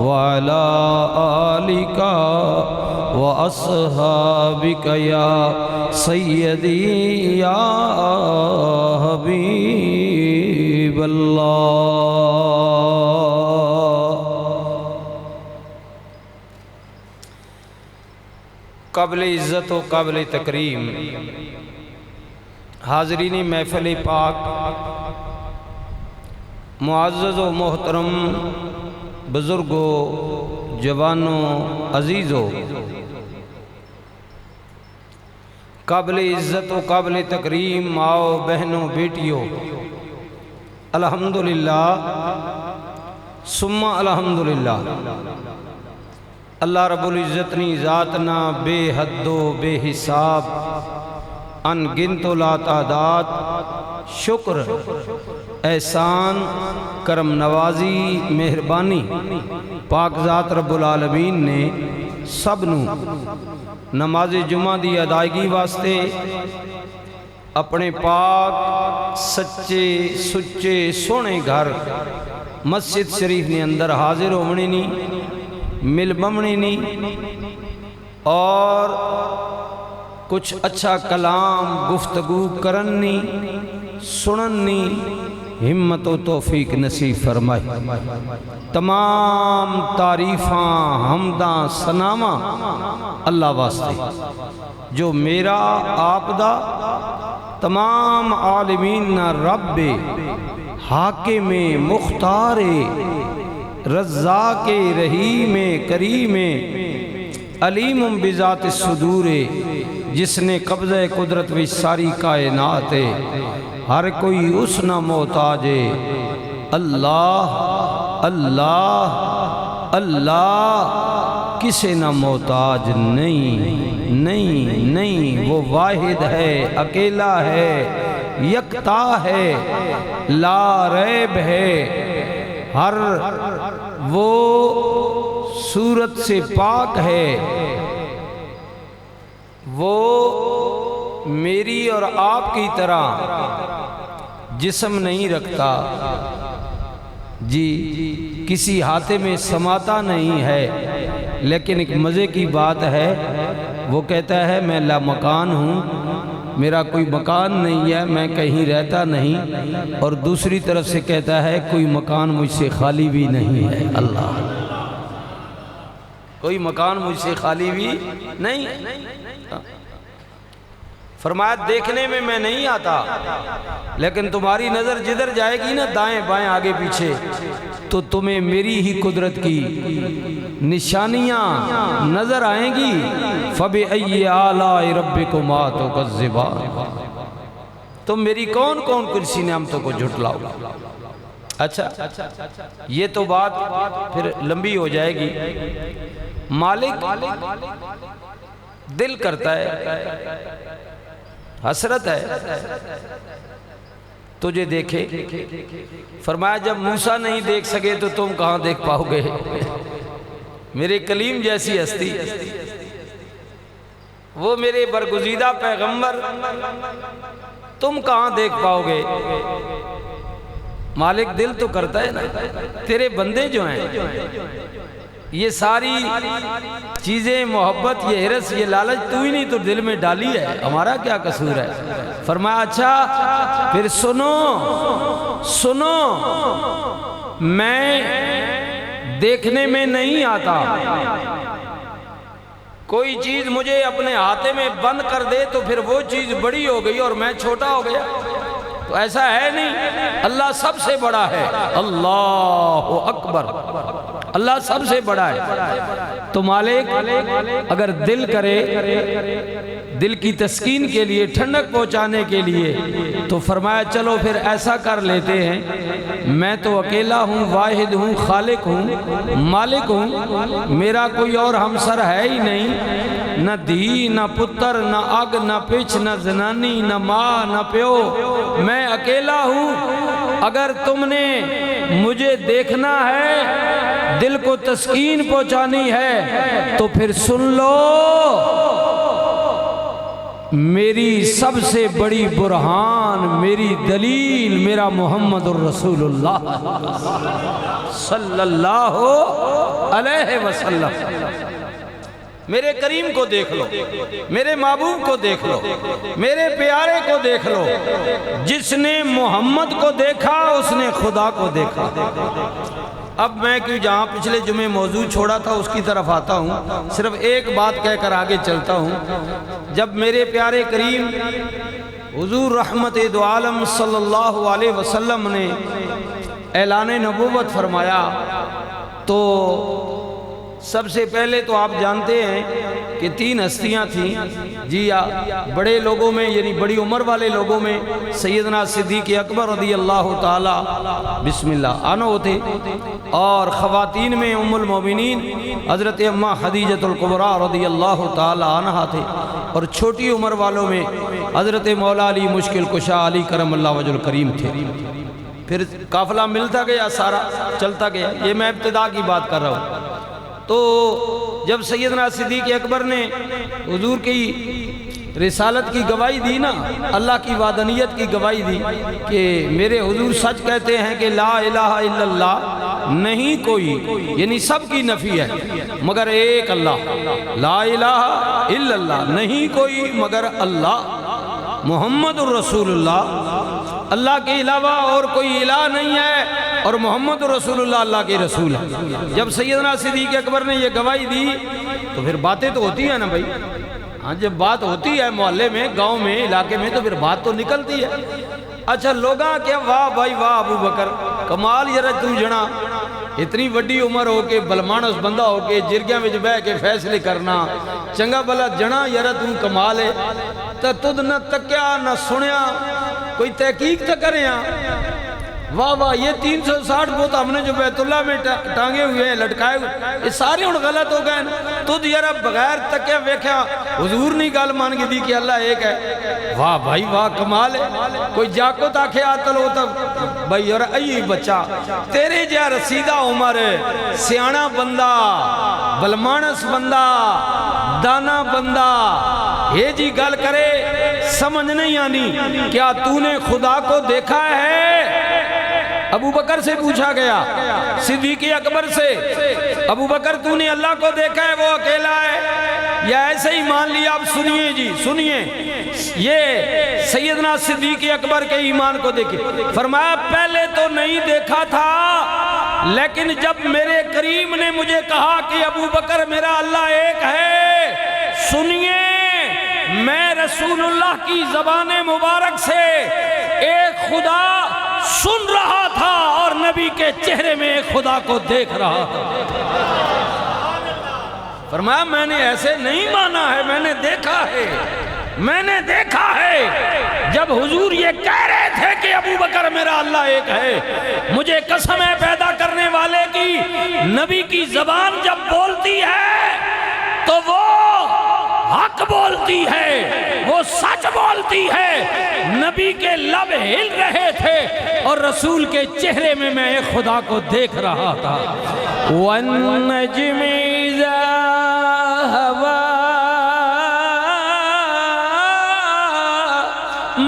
وعلى آلك وأصحابك يا سيدي يا حبيب الله. قابل عزت و قابل تکریم حاضرین محفل پاک، معزز و محترم بزرگوں، جوانوں، عزیزوں، قابل عزت و قابل تکریم ماؤ، بہنوں، بیٹیوں، الحمدللہ ثم الحمدللہ. اللہ رب العزت نی ذاتنا بے حد و بے حساب، ان گنت و لا تعداد شکر، احسان، کرم نوازی، مہربانی پاک ذات رب العالمین نے سب نو نماز جمعہ دی ادائیگی واسطے اپنے پاک سچے سچے سونے گھر مسجد شریف نے اندر حاضر ہونے نی، مل بمنے نی اور کچھ اچھا کلام گفتگو کرنی سننی ہمت و توفیق نصیب فرمائے. تمام تعریفاں حمداں ثناواں اللہ واسطے جو میرا آپ دا تمام عالمین نا رب حاکم مختار رزاق رحیم کریم علیم بذات الصدور، جس نے قبضہ قدرت وچ ساری کائنات ہے، ہر کوئی اس نہ محتاج ہے. اللہ اللہ اللہ کسے نہ محتاج نہیں نہیں نہیں. وہ واحد ہے، اکیلا ہے، یکتا ہے، لا ریب ہے، ہر وہ صورت سے پاک ہے. وہ میری اور آپ کی طرح جسم نہیں رکھتا جی، کسی ہاتھے میں سماتا نہیں ہے، لیکن ایک مزے کی بات ہے، وہ کہتا ہے میں لا مکان ہوں، میرا کوئی مکان نہیں ہے، میں کہیں رہتا نہیں، اور دوسری طرف سے کہتا ہے کوئی مکان مجھ سے خالی بھی نہیں ہے. اللہ، کوئی مکان مجھ سے خالی بھی نہیں. فرمایا دیکھنے میں میں نہیں آتا، لیکن تمہاری نظر جدھر جائے گی نا، دائیں بائیں آگے پیچھے، تو تمہیں میری ہی قدرت کی نشانیاں نظر آئیں گی. فَبِأَيِّ آلَاءِ رَبِّكُمَا تُكَذِّبَانِ. تم میری کون کون کرسی نعمتوں کو جھٹلاؤ. اچھا یہ تو بات پھر لمبی ہو جائے گی. مالک دل کرتا ہے، حسرت ہے تجھے دیکھے. فرمایا جب موسیٰ نہیں دیکھ سکے تو تم کہاں دیکھ پاؤ گے. میرے کلیم جیسی ہستی، وہ میرے برگزیدہ پیغمبر، تم کہاں دیکھ پاؤ گے. مالک دل تو کرتا ہے نا. تیرے بندے جو ہیں یہ ساری چیزیں، محبت، یہ حرص، یہ لالچ تو ہی نہیں تو دل میں ڈالی ہے، ہمارا کیا قصور ہے. فرمایا اچھا پھر سنو سنو، میں دیکھنے میں نہیں آتا. کوئی چیز مجھے اپنے ہاتھے میں بند کر دے تو پھر وہ چیز بڑی ہو گئی اور میں چھوٹا ہو گیا، تو ایسا ہے نہیں. اللہ سب سے بڑا ہے. اللہ اکبر. اللہ سب سے بڑا ہے. تو مالک اگر دل کرے دل کی تسکین کے لیے، ٹھنڈک پہنچانے کے لیے، تو فرمایا چلو پھر ایسا کر لیتے ہیں، میں تو اکیلا ہوں، واحد ہوں، خالق ہوں، مالک ہوں، میرا کوئی اور ہمسر ہے ہی نہیں، نہ دھی نہ پتر نہ اگ نہ پچھ نہ زنانی نہ ماں نہ پیو، میں اکیلا ہوں. اگر تم نے مجھے دیکھنا ہے، دل کو تسکین پہنچانی ہے، تو پھر سن لو میری سب سے بڑی برہان، میری دلیل میرا محمد الرسول اللہ صلی اللہ علیہ وسلم۔ میرے کریم کو دیکھ لو، میرے محبوب کو دیکھ لو، میرے پیارے کو دیکھ لو۔ جس نے محمد کو دیکھا اس نے خدا کو دیکھا۔ اب میں کیوں جہاں پچھلے جمعے موضوع چھوڑا تھا اس کی طرف آتا ہوں، صرف ایک بات کہہ کر آگے چلتا ہوں۔ جب میرے پیارے کریم حضور رحمت دو عالم صلی اللہ علیہ وسلم نے اعلان نبوت فرمایا تو سب سے پہلے تو آپ جانتے ہیں کہ 3 ہستیاں تھیں جی بڑے لوگوں میں یعنی بڑی عمر والے لوگوں میں سیدنا صدیق اکبر رضی اللہ تعالی بسم اللہ عنہ ہوتے، اور خواتین میں ام المومنین حضرت اماں خدیجۃ الکبریٰ رضی اللہ تعالی عنہا تھے، اور چھوٹی عمر والوں میں حضرت مولا علی مشکل کشا علی کرم اللہ وجہ الکریم تھے۔ پھر قافلہ ملتا گیا، سارا چلتا گیا، یہ میں ابتدا کی بات کر رہا ہوں۔ تو جب سیدنا صدیق اکبر نے حضور کی رسالت کی گواہی دی نا، اللہ کی وحدانیت کی گواہی دی کہ میرے حضور سچ کہتے ہیں کہ لا الہ الا اللہ، نہیں کوئی یعنی سب کی نفی ہے مگر ایک اللہ، لا الہ الا اللہ، نہیں کوئی مگر اللہ، محمد الرسول اللہ، اللہ کے علاوہ اور کوئی الہ نہیں ہے، اور محمد رسول اللہ اللہ کے رسول ہے۔ جب سیدنا صدیق اکبر نے یہ گواہی دی تو پھر باتیں تو ہوتی ہیں نا بھائی، ہاں جب بات ہوتی ہے محلے میں، گاؤں میں، علاقے میں، تو پھر بات تو نکلتی ہے۔ اچھا لوگاں کیا واہ بھائی واہ ابو بکر کمال یار تو جنا اتنی وڈی عمر ہو کے بلمانس بندہ ہو کے جرگیاں وچ بہ کے فیصلے کرنا، چنگا بلا جنا یار تو کمال ہے، تے تد نہ تکیا نہ سنیا، کوئی تحقیق تو کریں۔ واہ واہ یہ 360 بت ہم نے جو بیت اللہ میں ٹانگے ہوئے ہیں، لٹکائے ہوئے، یہ سارے ہن غلط ہو گئے۔ تجھ یار بغیر تکیا ویکھیا حضور نہیں گل مان کے دی کہ اللہ ایک ہے، واہ بھائی واہ کمال ہے۔ کوئی جاکو تاکھے آتل ہو تب بھائی یار ای بچہ تیرے جا رسیدہ عمر سیانا بندہ بلمانس بندہ دانا بندہ یہ جی گل کرے سمجھ نہیں آنی۔ کیا تو نے خدا کو دیکھا ہے؟ ابو بکر سے پوچھا گیا، صدیق اکبر سے، ابو بکر تو نے اللہ کو دیکھا ہے وہ اکیلا ہے یا ایسے ہی مان لیا؟ اب سنیے جی سنیے، یہ سیدنا صدیق اکبر کے ایمان کو دیکھیں۔ فرمایا پہلے تو نہیں دیکھا تھا، لیکن جب میرے کریم نے مجھے کہا کہ ابو بکر میرا اللہ ایک ہے، سنیے میں رسول اللہ کی زبان مبارک سے ایک خدا سن رہا تھا اور نبی کے چہرے میں ایک خدا کو دیکھ رہا تھا۔ فرمایا میں نے ایسے نہیں مانا ہے، میں نے دیکھا ہے، میں نے دیکھا ہے۔ جب حضور یہ کہہ رہے تھے کہ ابو بکر میرا اللہ ایک ہے، مجھے قسم ہے پیدا کرنے والے کی، نبی کی زبان جب بولتی ہے تو وہ حق بولتی ہے، وہ سچ بولتی ہے۔ نبی کے لب ہل رہے تھے اور رسول کے چہرے میں میں ایک خدا کو دیکھ رہا تھا۔ وَالنَّجْمِ إِذَا هَوَىٰ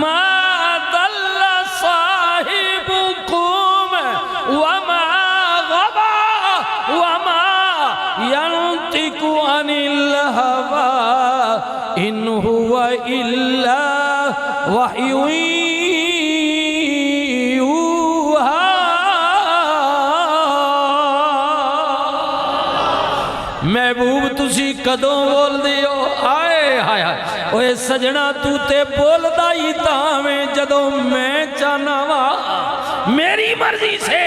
مَا ضَلَّ صَاحِبُكُمْ وَمَا غَوَىٰ وَمَا يَنطِقُ عَنِ الْهَوَىٰ إِنْ هُوَ إِلَّا وَحْيٌ يُوحَىٰ۔ محبوب تسی کدوں بول دیو؟ آئے ہائے ہائے اوے سجنا تو تے بول دائی تاویں جدوں میں چاہنا وا، میری مرضی سے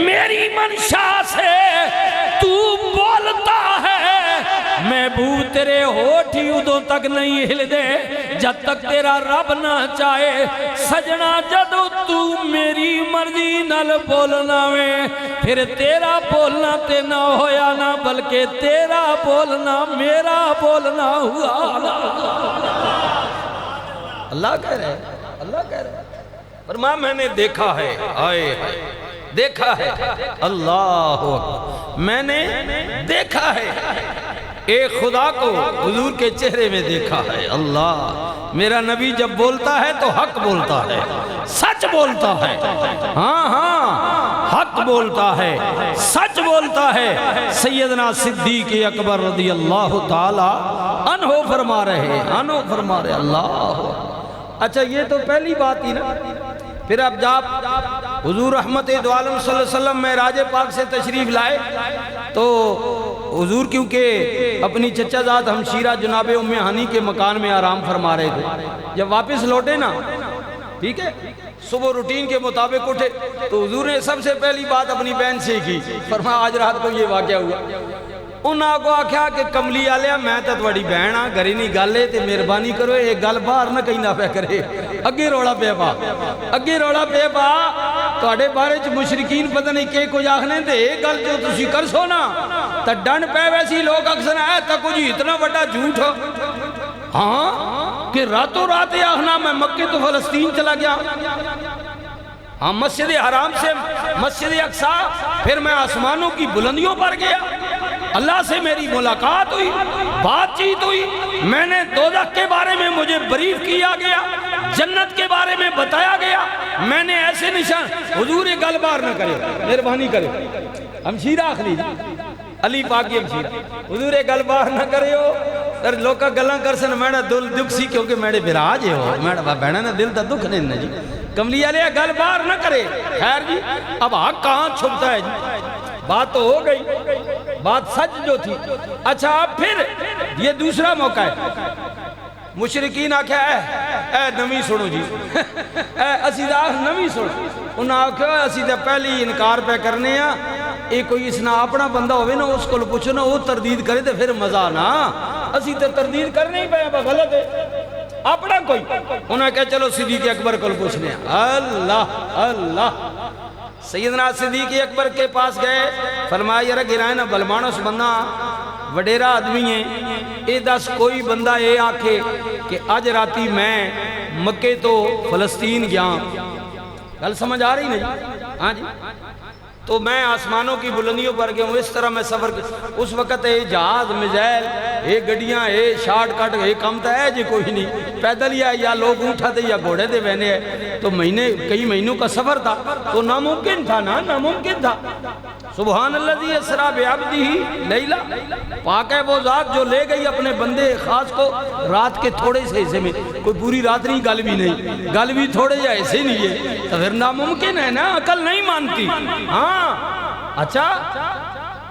میری منشا سے تو بولتا ہے۔ محبوب تیرے ہوٹھ ہی ادوں تک نہیں ہل دے جب تک تیرا رب نہ چاہے۔ سجنا جدوں تو میری مرضی نال بولنا وے، پھر تیرا بولنا تے نہ ہویا نہ بلکہ تیرا بولنا میرا بولنا ہوا۔ اللہ کہہ رہے ہیں، اللہ کہہ رہے ہیں، فرمایا میں نے دیکھا ہے، آئے دیکھا ہے، اللہ اکبر، میں نے دیکھا ہے۔ ایک خدا کو حضور کے چہرے میں دیکھا ہے۔ اللہ، میرا نبی جب بولتا ہے تو حق بولتا ہے، سچ بولتا ہے۔ ہاں ہاں، حق بولتا ہے، سچ بولتا ہے۔ سیدنا صدیق اکبر رضی اللہ تعالی عنہ فرما رہے، اللہ۔ اچھا، یہ تو پہلی بات ہی نا۔ پھر اب جب حضور رحمت دو عالم صلی اللہ علیہ وسلم معراج پاک سے تشریف لائے تو حضور کیونکہ اپنی چچا زاد ہمشیرہ جناب ام ہانی کے مکان میں آرام فرما رہے تھے، جب واپس لوٹے نا، ٹھیک ہے، صبح روٹین کے مطابق اٹھے تو حضور نے سب سے پہلی بات اپنی بہن سے کی، فرمایا آج رات کو یہ واقعہ ہوا۔ انہاں کو آکھیا کہ کملی آلیا میں تو تھوڑی بہن ہاں، گھر نہیں گل ہے تے مہربانی کرو ایک گل باہر نہ کہیں نہ پہ کرے، اگے روڑا پہ پا تواڈے بارے چ مشرکین پتہ نہیں کہ کچھ آکھنے تے ایک گل جو تسی کر سو نا تے ڈنڈ پے ویسی لوگ اکثر ہے تک جی اتنا بڑا جھوٹ، ہاں کہ راتوں رات یہ آخنا میں مکے تو فلسطین چلا گیا، ہاں مسجد حرام سے مسجد اقصی، پھر میں آسمانوں کی بلندیوں پر گیا، اللہ سے میری ملاقات ہوئی، بات چیت ہوئی، میں نے دوزخ کے بارے میں مجھے بریف کیا گیا، جنت کے بارے میں بتایا گیا، میں نے ایسے نشان۔ حضور یہ گل بار نہ کرے، مہربانی کرے، ہمشیرہ آخری علی پاک کی ہمشیرہ، حضور یہ گل بار نہ کرے ہو سر لوکا گلاں کر سن میرا دل دکھ سی کیونکہ میرے براج ہو میرا بہنا نے دل تا دکھ نہیں جی، کملی علیہ گل بار نہ کرے۔ خیر جی، اب حق کہاں چھپتا ہے جی، بات تو ہو گئی، بات سچ جو تھی۔ اچھا اب پھر یہ دوسرا موقع ہے، مشرکین آکھیا اے نمی سنو جی، اے اسی دا نمی سنو، انہاں آکھیا اسی دا پہلی انکار پہ کرنے ہیں، ایک کوئی اس نہ اپنا بندہ ہوئے نا اس کو پوچھو نا وہ تردید کرے تو پھر مزہ نا، اسی تو تردید کرنے ہی پہ غلط ہے اپنا کوئی۔ انہاں کہا چلو صدیق اکبر کو پوچھنے ہیں، اللہ سیدنا صدیق اکبر کے پاس گئے، فرمایا یرا گرائے نا بلمانوس بندہ وڈیرا آدمی ہیں، اے دس کوئی بندہ اے آکھے کہ آج راتی میں مکے تو فلسطین گیا، گل سمجھ آ رہی نہیں؟ ہاں جی، تو میں آسمانوں کی بلندیوں پر گیا ہوں، اس طرح میں سفر اس وقت اے جہاز missile a گڈیاں a short cut اے کم تا ہے جی کوئی نہیں، پیدل ہی ہے یا لوگ اونٹھا تھے یا گھوڑے دے بہنے ہیں، تو کئی مہینوں کا سفر تھا تو ناممکن تھا نا، ناممکن تھا۔ سبحان اللہ اسرا بعبدہ لیلا، پاک ہے وہ ذات جو لے گئی اپنے بندے خاص کو رات کے تھوڑے سے حصے میں، کوئی پوری رات نہیں، گل بھی نہیں، گل بھی تھوڑے یا ایسے نہیں ہے، تو پھر ناممکن ہے نا، عقل نہیں مانتی۔ ہاں اچھا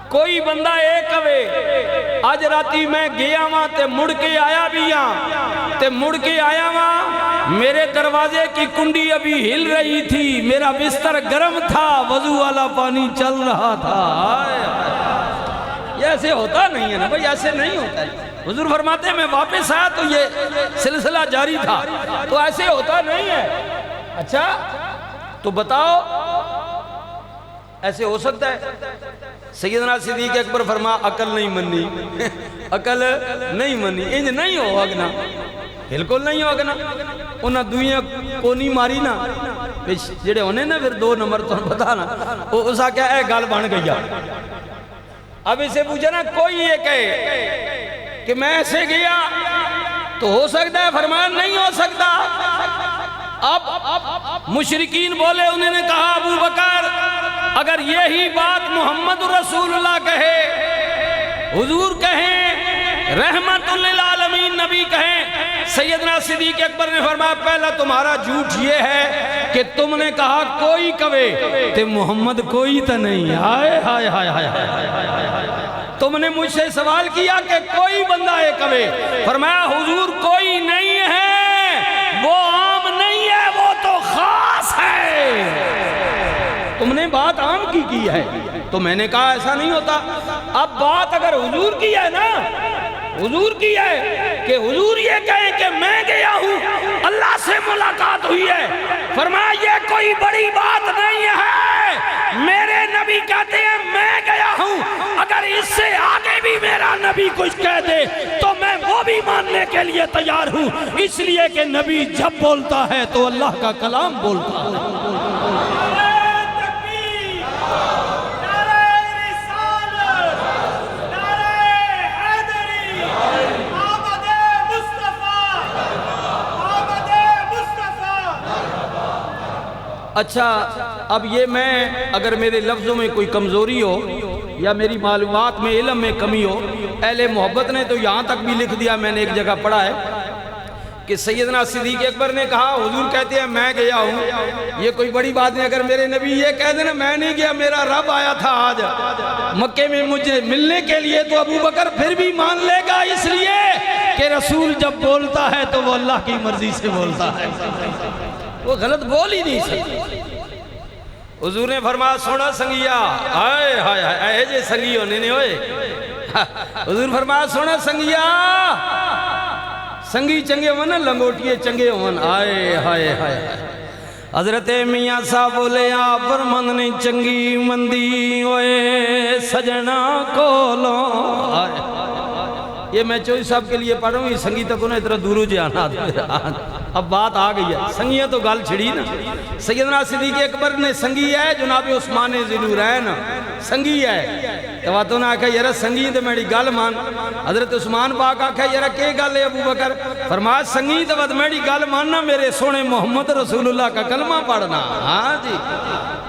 کوئی بندہ ایک ہوئے آج راتی میں گیا وہاں تے مڑ کے آیا بھی ہاں تے مڑ کے آیا وہاں میرے دروازے کی کنڈی ابھی ہل رہی تھی، میرا بستر گرم تھا، وضو والا پانی چل رہا تھا۔ یہ ایسے ہوتا نہیں ہے نا بھائی، ایسے نہیں ہوتا ہے۔ حضور فرماتے ہیں میں واپس آیا تو یہ سلسلہ جاری تھا، تو ایسے ہوتا نہیں ہے۔ اچھا تو بتاؤ ایسے ہو سکتا ہے؟ سیدنا صدیق اکبر فرما عقل نہیں منی، عقل نہیں منی، انج نہیں ہو اگنا، بالکل نہیں ہو اگنا۔ انہاں دوئیاں کونی ماری نا جڑے ہونے نا پھر دو نمبر تو بتا نا، اس آ کیا اے گال بن گیا۔ اب اسے پوچھا نا کوئی یہ کہے کہ میں ایسے گیا تو ہو سکتا ہے، فرمایا نہیں ہو سکتا۔ اب مشرکین بولے، انہوں نے کہا ابو بکر اگر یہی بات محمد رسول اللہ کہے، حضور کہیں، رحمت للعالمین نبی کہیں، سیدنا صدیق اکبر نے فرمایا پہلا تمہارا جھوٹ یہ ہے کہ تم نے کہا کوئی کہے تے محمد کوئی تا نہیں۔ ہائے ہائے ہائے ہائے ہائے، تم نے مجھ سے سوال کیا کہ کوئی بندہ ہے کہے، فرمایا حضور کوئی نہیں ہے، وہ عام نہیں ہے، وہ تو خاص ہے۔ تم نے بات عام کی ہے، تو میں نے کہا ایسا نہیں ہوتا۔ اب بات اگر حضور کی ہے نا، حضور کی ہے کہ حضور یہ کہیں کہ میں گیا ہوں، اللہ سے ملاقات ہوئی ہے، فرمایا یہ کوئی بڑی بات نہیں ہے، میرے نبی کہتے ہیں میں گیا ہوں، اگر اس سے آگے بھی میرا نبی کچھ کہہ دے تو میں وہ بھی ماننے کے لیے تیار ہوں، اس لیے کہ نبی جب بولتا ہے تو اللہ کا کلام بولتا ہے۔ اچھا اب یہ میں اگر میرے لفظوں میں کوئی کمزوری ہو یا میری معلومات میں علم میں کمی ہو، اہل محبت نے تو یہاں تک بھی لکھ دیا، میں نے ایک جگہ پڑھا ہے کہ سیدنا صدیق اکبر نے کہا حضور کہتے ہیں میں گیا ہوں، یہ کوئی بڑی بات نہیں، اگر میرے نبی یہ کہہ دینا میں نہیں گیا میرا رب آیا تھا آج مکے میں مجھے ملنے کے لیے، تو ابو بکر پھر بھی مان لے گا، اس لیے کہ رسول جب بولتا ہے تو وہ اللہ کی مرضی سے بولتا ہے، وہ غلط بول ہی نہیں سکتا۔ حضور نے فرمایا سونا سنگیا، آئے ہائے ہائے جے سنگی ہونے نے ہوئے، حضور فرمایا سونا سنگیا، سنگی چنگے ہونا لنگوٹیے چنگے ہونا، آئے ہائے ہائے۔ حضرت میاں صاحب بولے آپ فرمند نے چنگی مندی ہوئے سجنا کولوں، یہ میں چوئی صاحب کے لیے پڑھ رہا ہوں، یہ سنگی تک انہیں اتنا دورو جانا، اب بات آ گئی ہے، سنگیاں تو گال چھڑی نا۔ سیدنا صدیق اکبر نے سنگی ہے، جناب عثمان ذوالنورین سنگی ہے، تو تو نے آکھا یارا سنگی تو میری گل مان، حضرت عثمان پاک آکھا یارا کے گل ہے ابو بکر، فرمایا سنگی تو میری گل ماننا، میرے سونے محمد رسول اللہ کا کلمہ پڑھنا، ہاں جی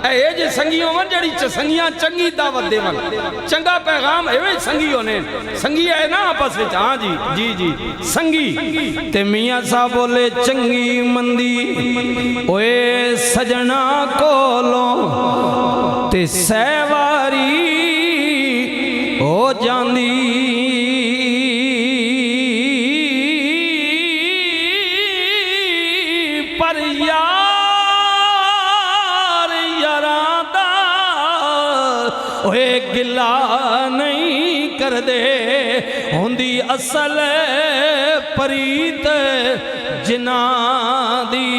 اے جے سنگی ہون جڑی سنگیاں چنگی دعوت دے ون چنگا پیغام اے سنگی ہونے، سنگی ہے نا آپس وچ، ہاں جی جی جی سنگی تے میاں صاحب بولے چنگی مندی اوے سجنا کولوں تے سیواری ہو جاندی، پر اوے گلا نہیں کر دے ہوندی اصل پریت جنا دی،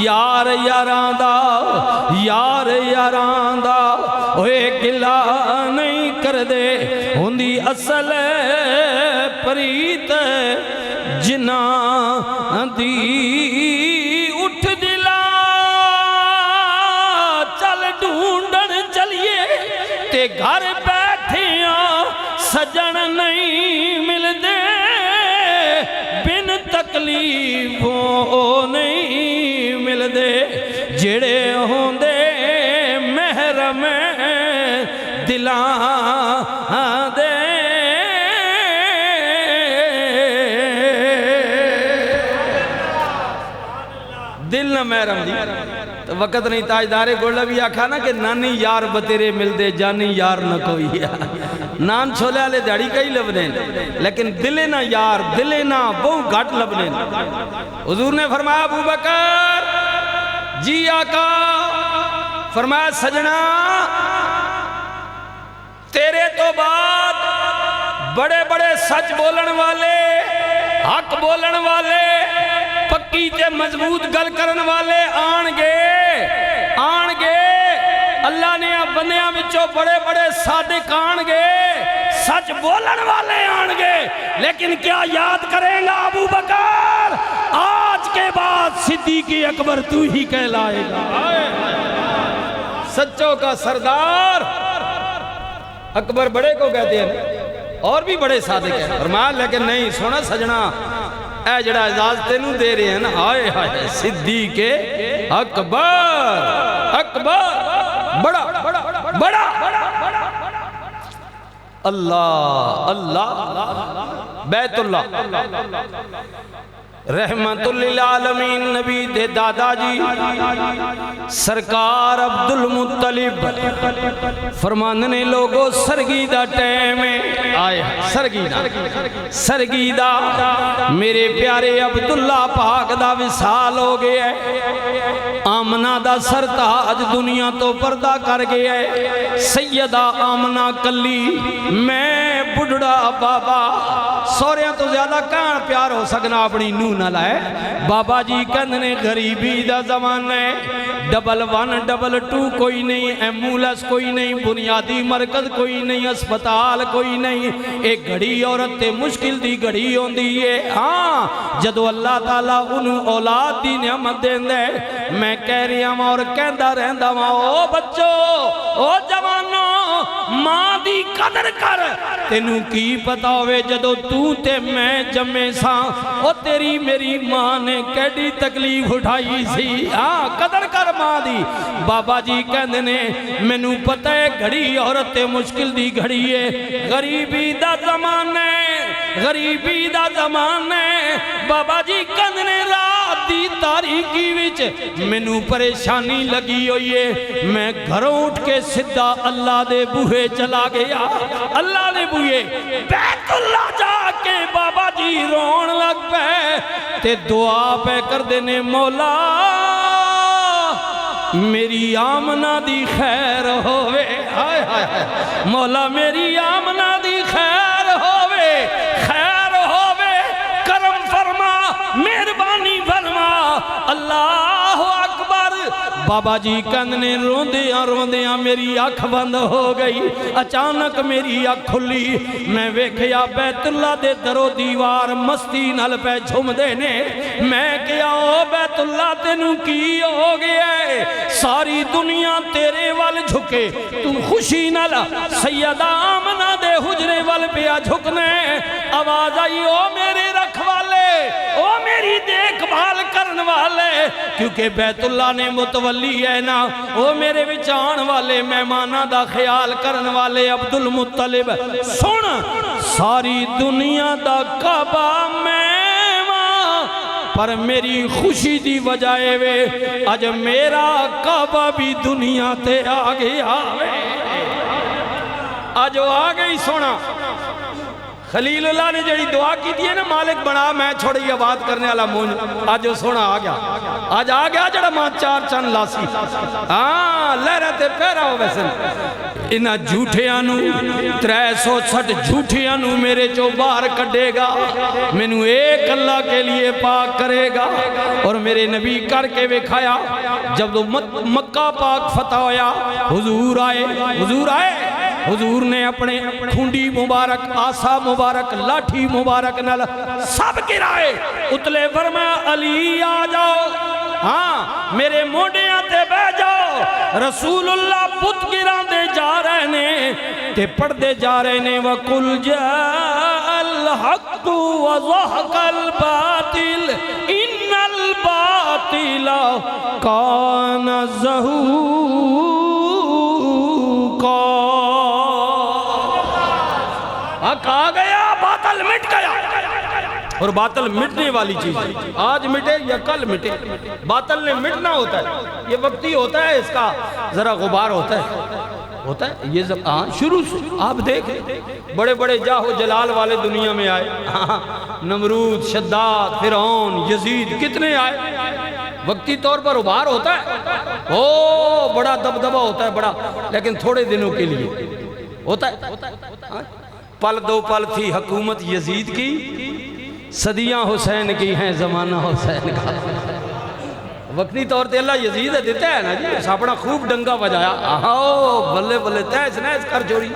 یار یاراں دا یار یاراں دا اوے گلا نہیں کر دے ہوندی اصل پریت جنا دی، اٹھ دلا چل ڈھونڈن چلیے تے گھر بیٹھیاں سجن نہیں مل دے، بن تکلیفوں نہیں مل دے، جڑے ہوندے محرم دلاں دے، دل نہ محرم دی تو وقت نہیں، تاجدار گوڑا بھی آکھا نا کہ نانی یار بتیرے مل دے جانی یار نہ کوئی، نان چھولے آلے داڑی کئی لبنے لیکن دلے نہ یار دلے نہ بہت گھٹ لبنے۔ حضور نے فرمایا ابو بکر جی آقا، فرمایا سجنا تیرے تو بعد بڑے بڑے سچ بولن والے، حق بولن والے، پکی تے مضبوط گل کرن والے آن گے، اللہ نے بندیاں وچوں بڑے بڑے صادق آن گے، سچ بولن والے آن گے، لیکن کیا یاد کریں گا ابو بکر آج کے بعد صدیق اکبر تو ہی کہلائے گا، سچوں کا سردار اکبر بڑے کو کہتے ہیں، اور بھی بڑے صادق ہیں، فرمایا لیکن نہیں سونا سجنا اے جڑا اعزاز تینوں دے رہے ہیں نا، آئے ہائے صدیق اکبر، اکبر بڑا بڑا اللہ اللہ بیت اللہ رحمت للعالمین نبی دے دادا جی سرکار عبدالمطلب فرماندنے لوگو سرگی دا ٹیم ہے، آئے سرگی دا میرے پیارے عبداللہ پاک دا وصال ہو گیا ہے، آمنہ دا سرتاج دنیا تو پردہ کر گیا ہے، سیدہ آمنہ کلی میں بڑھڑا بابا، سوریاں تو زیادہ کہاں پیار ہو سکنا اپنی نو نہ لائے، بابا جی کندنے غریبی دا زمان ہے، 112 کوئی نہیں، ایمبولنس کوئی نہیں، بنیادی مرکز کوئی نہیں، اسپتال کوئی نہیں، ایک گھڑی عورت تے مشکل دی گھڑی ہون دیئے، ہاں جدو اللہ تعالیٰ انہوں اولاد دی نعمت دین دے، میں کہہ رہی ہوں اور کہندہ رہندہ ہوں، او بچو او جوانوں ماں دی قدر کر تینوں کی پتا ہوئے جدو تو تے میں جمے سا او تیری میری ماں نے کیڑی تکلیف اٹھائی سی ہاں قدر کر ماں دی بابا جی کہندے نے مینوں پتہ ہے گھڑی عورت مشکل دی گھڑی ہے غریبی دا زمانے غریبی دا زمانے بابا جی کہندے نے رات دی تاریکی وچ مینوں پریشانی لگی ہوئی ہے میں گھروں اٹھ کے سدھا اللہ دے بوہے چلا گیا اللہ دے بوہے بیت اللہ جا کے بابا جی رون لگ پے تے دعا پہ کر دینے مولا میری آمنہ دی خیر ہوئے ہائے ہائے ہائے مولا میری آمنہ دی خیر ہوئے کرم فرما مہربانی فرما اللہ اکبر بابا جی کندنے روندیاں میری آنکھ بند ہو گئی اچانک میری آنکھ کھلی میں ویکھیا بیت اللہ دے درو دیوار مستی نل پہ جھم دینے میں کیا او بیت اللہ تینوں کی ہو گیا ہے ساری دنیا تیرے وال جھکے تم خوشی نل سیدہ آمنہ دے حجرے وال پیا جھکنے آواز آئی او میرے رکھوالے او میری دیکھ بھال کرن والے کیونکہ بیت اللہ نے متولی ہے نا او میرے وچان والے مہمانہ دا خیال کرن والے عبدالمطلب سن ساری دنیا دا کعبہ مہمان پر میری خوشی دی وجائے وے اج میرا کعبہ بھی دنیا تے آگے آوے آج وہ آگئی سونا خلیل اللہ نے جڑی دعا کی دی ہے نا مالک بنا میں چھوڑی آباد کرنے والا مونج آج وہ سونا آج آ گیا جڑا ماں چار چند لاسی ہاں لہرتے پیرا ہو ویسے انہا جھوٹیانو 360 جھوٹیانو میرے جو باہر کڈے گا مینو ایک اللہ کے لیے پاک کرے گا اور میرے نبی کر کے وکھایا جب تو مکہ پاک فتح ہویا حضور آئے حضور نے اپنے کھنڈی مبارک آسا مبارک لاٹھی مبارک نل سب گرائے اتلے فرمایا علی آ جاؤ ہاں میرے موڈے آتے بہ جاؤ رسول اللہ پت گران دے جا رہے نے تے پڑھ دے جا رہے نے وَقُلْ جَاءَ الْحَقُّ وَضَحَقَ الْبَاطِلِ إِنَّ الْبَاطِلَ كَانَ زَهُوقًا حق آ گیا باطل مٹ گیا اور باطل مٹنے والی چیز آج مٹے یا کل مٹے باطل نے مٹنا ہوتا ہے یہ وقتی ہوتا ہے اس کا ذرا غبار ہوتا ہے یہ شروع سے آپ دیکھیں بڑے بڑے جاہ و جلال والے دنیا میں آئے نمرود شداد فرعون یزید کتنے آئے وقتی طور پر غبار ہوتا ہے بڑا دبدبہ ہوتا ہے بڑا لیکن تھوڑے دنوں کے لیے ہوتا ہے پل دو پل تھی حکومت یزید کی صدیاں حسین کی ہیں زمانہ حسین کا وقتی طور تے اللہ یزید دیتا ہے نا جی اپنا خوب ڈنگا بجایا بلے بلے تیس نیس کر جوڑی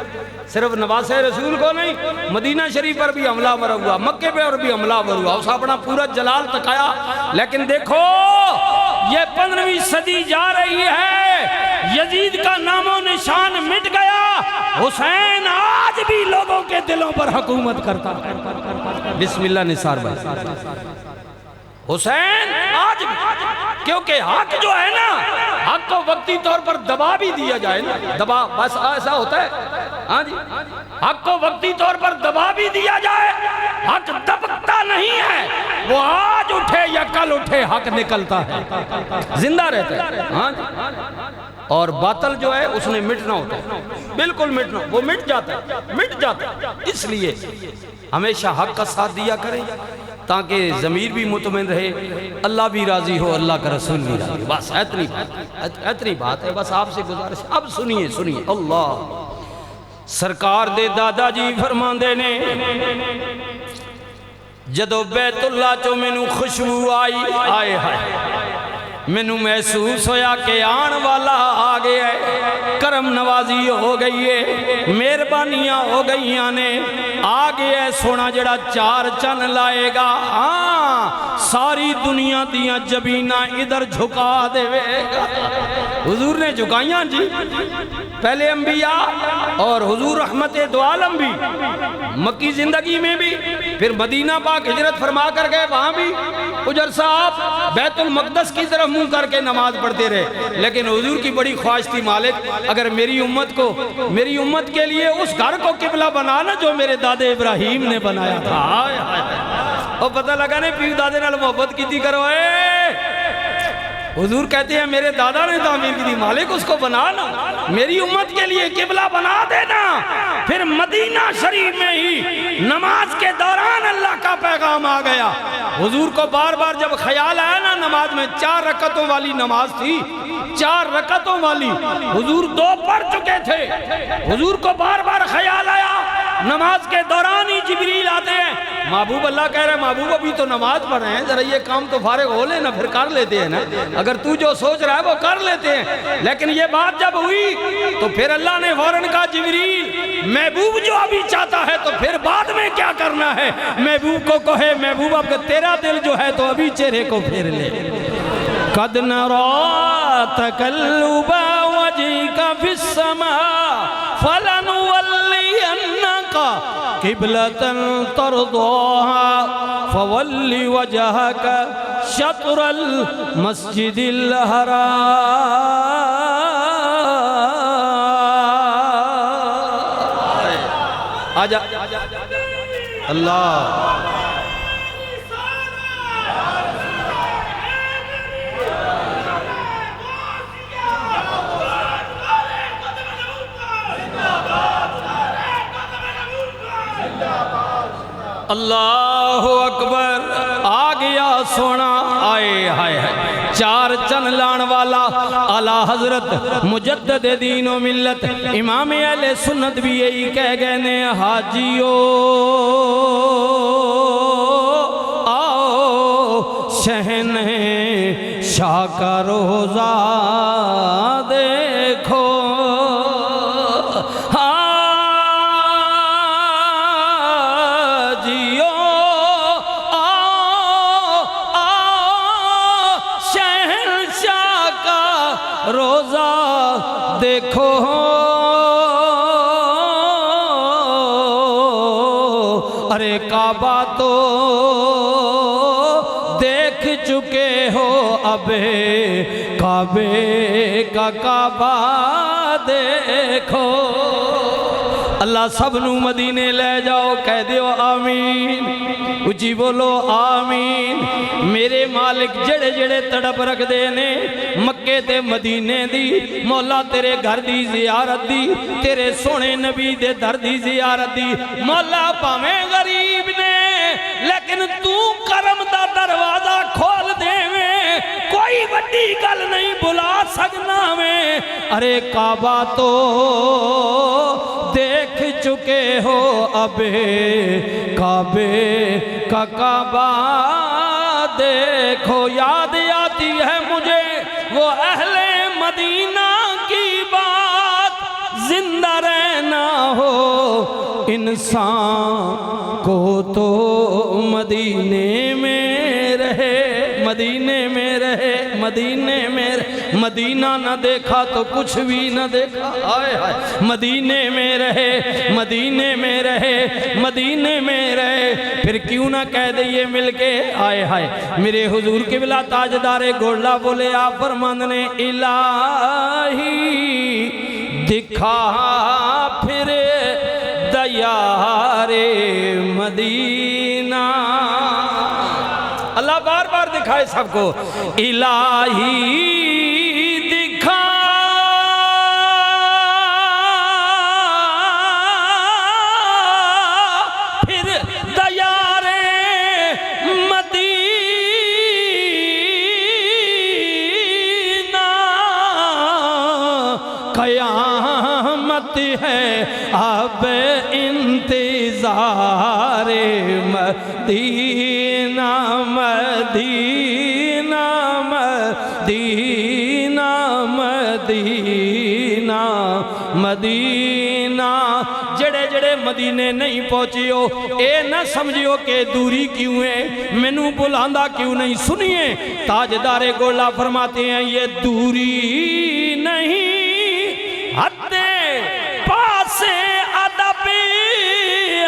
صرف نواز رسول کو نہیں مدینہ شریف پر بھی حملہ ور ہوا مکے پہ اور بھی حملہ ور ہوا اس اپنا پورا جلال تکایا لیکن دیکھو یہ 15ویں صدی جا رہی ہے یزید کا نام و نشان مٹ گیا حسین آج بھی لوگوں کے دلوں پر حکومت کرتا ہے بسم اللہ نثار بھائی حسین آج کیونکہ حق جو ہے نا حق کو وقتی طور پر دبا بھی دیا جائے نا دبا بس ایسا ہوتا ہے ہاں جی حق کو وقتی طور پر دبا بھی دیا جائے حق دبکتا نہیں ہے وہ آج اٹھے یا کل اٹھے حق نکلتا ہے زندہ رہتا ہے ہاں جی اور باطل جو ہے اس نے مٹنا ہوتا ہے بالکل مٹنا وہ مٹ جاتا ہے اس لیے ہمیشہ حق کا ساتھ دیا کریں تاکہ ضمیر بھی مطمئن رہے اللہ بھی راضی ہو اللہ کا رسول بھی راضی بس اتنی بات ہے بس آپ سے گزارش اب سنیے اللہ سرکار دے دادا جی فرمان دینے جدو بیت اللہ چو مینو خوشبو آئے مینو محسوس ہویا کہ آن والا آگے ہے کرم نوازی ہو گئی ہے، مہربانیاں ہو گئیاں نے، آگے ہے سونا جڑا چار چن لائے گا، ہاں ساری دنیا دیاں جبینہ ادھر جھکا دے گا۔ حضور نے جھکائیاں جی، پہلے انبیاء اور حضور رحمت دو عالم بھی، مکی زندگی میں بھی، پھر مدینہ پاک ہجرت فرما کر گئے، وہاں بھی اجر صاحب بیت المقدس کی طرف منہ کر کے نماز پڑھتے رہے، لیکن حضور کی بڑی خواہش تھی، مالک اگر میری امت کے لیے اس گھر کو قبلہ بنانا جو میرے دادے ابراہیم نے بنایا تھا۔ اور پتہ لگا نہیں پیو دادے نال محبت کی تھی کرو، حضور کہتے ہیں میرے دادا نے تعمیر کی تھی، مالک اس کو بنانا، میری امت کے لیے قبلہ بنا دینا۔ پھر مدینہ شریف میں ہی نماز کے دوران اللہ کا پیغام آ گیا۔ حضور کو بار بار جب خیال آیا نا، نماز میں 4 رکعتوں والی نماز تھی، 4 رکعتوں والی، حضور 2 پڑھ چکے تھے، حضور کو بار بار خیال آیا، نماز کے دوران ہی جبریل آتے ہیں، محبوب اللہ کہہ رہے ہیں محبوب ابھی تو نماز پڑھ رہے ہیں، ذرا یہ کام تو فارغ ہو لے نا، پھر کر لیتے ہیں نا، اگر تو جو سوچ رہا ہے وہ کر لیتے ہیں۔ لیکن یہ بات جب ہوئی تو پھر اللہ نے فوراً کہا جبریل محبوب جو ابھی چاہتا ہے تو پھر بعد میں کیا کرنا ہے، محبوب کو کہے محبوب اب تیرا دل جو ہے تو ابھی چہرے کو پھیر لے۔ قد نرى تقلب وجهك في السماء فلنولينك قبلة ترضاها فول وجهك شطر المسجد الحرام۔ آجا اللہ اللہ اکبر، آ گیا سونا، آئے ہائے ہائے 4 چن لان والا اعلیٰ حضرت مجدد دین و ملت امام اہل سنت بھی یہی کہہ گئے نے، حاجیو آؤ شہنشاہ کا روزہ دیکھو، روزہ دیکھو، ارے کعبہ تو دیکھ چکے ہو، اب کعبے کا کعبہ دیکھو۔ اللہ سب نو مدینے لے جاؤ، کہہ دیو آمین، اچھی بولو آمین۔ میرے مالک جڑے جڑے تڑپ رکھ دینے مکے تے مدینے دی، مولا تیرے گھر دی زیارت دی، تیرے سونے نبی دے در دی زیارت دی، مولا پاویں غریب نے لیکن تو کرم دا دروازہ کھول دے میں، کوئی وڈی گل نہیں بلا سکنا میں، ارے کعبہ تو دیکھ چکے ہو، اب کعبے کا کعبہ دیکھو۔ یاد آتی ہے مجھے وہ اہل مدینہ کی بات، زندہ رہنا ہو انسان کو تو مدینے میں رہے، مدینے میں رہے، مدینے میں رہے، مدینہ نہ دیکھا تو کچھ بھی نہ دیکھا، آئے آئے، مدینے میں رہے، مدینے میں رہے، مدینے میں رہے، پھر کیوں نہ کہہ دئیے مل کے، آئے آئے میرے حضور قبلہ تاجدار گوڑلا بولے آپ فرمان نے، الہی دکھا پھر دیار مدینہ۔ اللہ بار بار دکھائے سب کو، الہی دکھا پھر دیار مدینہ، قیامت ہے اب انتظار مدینہ، مدینہ، مدینہ، مدینہ، مدینہ جڑے جڑے مدینے نہیں پہنچے ہو اے نہ سمجھو کہ دوری کیوں ہے مینوں بلاندہ کیوں نہیں سنیے تاجدار گولہ فرماتے ہیں یہ دوری نہیں حد پاس ادب